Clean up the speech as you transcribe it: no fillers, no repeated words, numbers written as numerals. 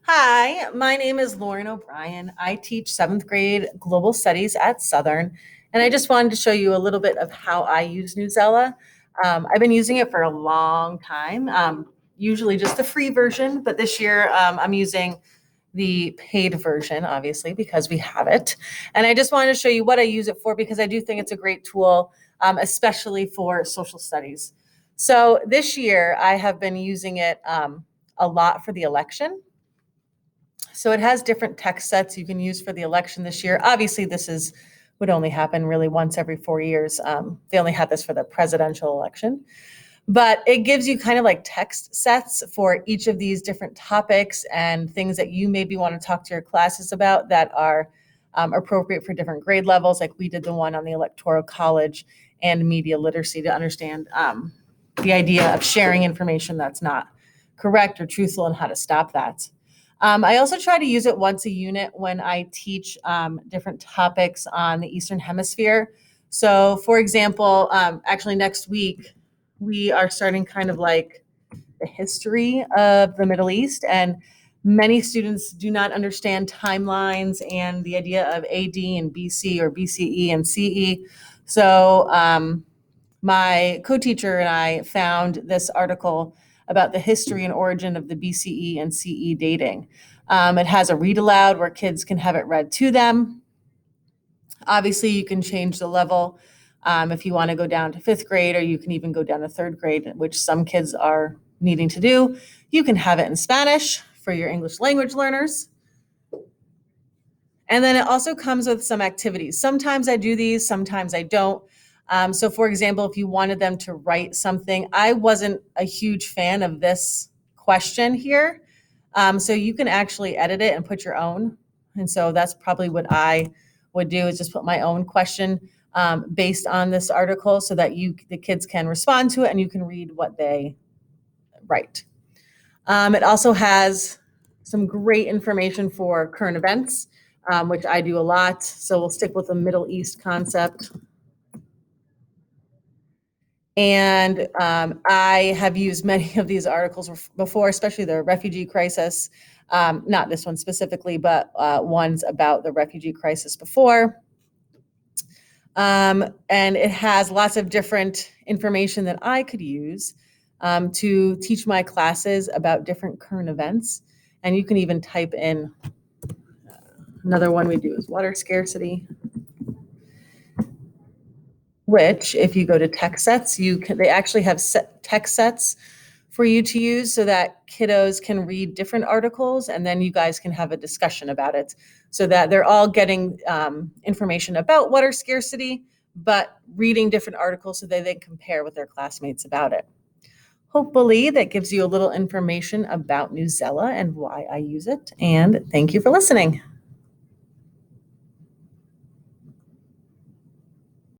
Hi, my name is Lauren O'Brien. I teach seventh grade global studies at Southern, and I just wanted to show you a little bit of how I use Newsela. I've been using it for a long time, usually just the free version, but this year I'm using the paid version, obviously, because we have it. And I just wanted to show you what I use it for because I do think it's a great tool, especially for social studies. So this year I have been using it a lot for the election. So it has different text sets you can use for the election this year. Obviously, would only happen really once every 4 years. They only had this for the presidential election, but it gives you kind of like text sets for each of these different topics and things that you maybe want to talk to your classes about that are appropriate for different grade levels. Like we did the one on the Electoral College and media literacy to understand the idea of sharing information that's not correct or truthful and how to stop that. I also try to use it once a unit when I teach different topics on the Eastern Hemisphere. So, for example, actually next week, we are starting kind of like the history of the Middle East, and many students do not understand timelines and the idea of AD and BC or BCE and CE. So, my co-teacher and I found this article about the history and origin of the BCE and CE dating. It has a read aloud where kids can have it read to them. Obviously, you can change the level if you want to go down to fifth grade, or you can even go down to third grade, which some kids are needing to do. You can have it in Spanish for your English language learners. And then it also comes with some activities. Sometimes I do these, sometimes I don't. So for example, if you wanted them to write something, I wasn't a huge fan of this question here. So you can actually edit it and put your own. And so that's probably what I would do, is just put my own question based on this article so that the kids can respond to it and you can read what they write. It also has some great information for current events, which I do a lot. So we'll stick with the Middle East concept. And I have used many of these articles before, especially the refugee crisis. Not this one specifically, but ones about the refugee crisis before. And it has lots of different information that I could use to teach my classes about different current events. And you can even type in, another one we do is water scarcity, which if you go to text sets, they actually have text sets for you to use so that kiddos can read different articles and then you guys can have a discussion about it so that they're all getting information about water scarcity, but reading different articles so that they compare with their classmates about it. Hopefully that gives you a little information about Newsela and why I use it. And thank you for listening.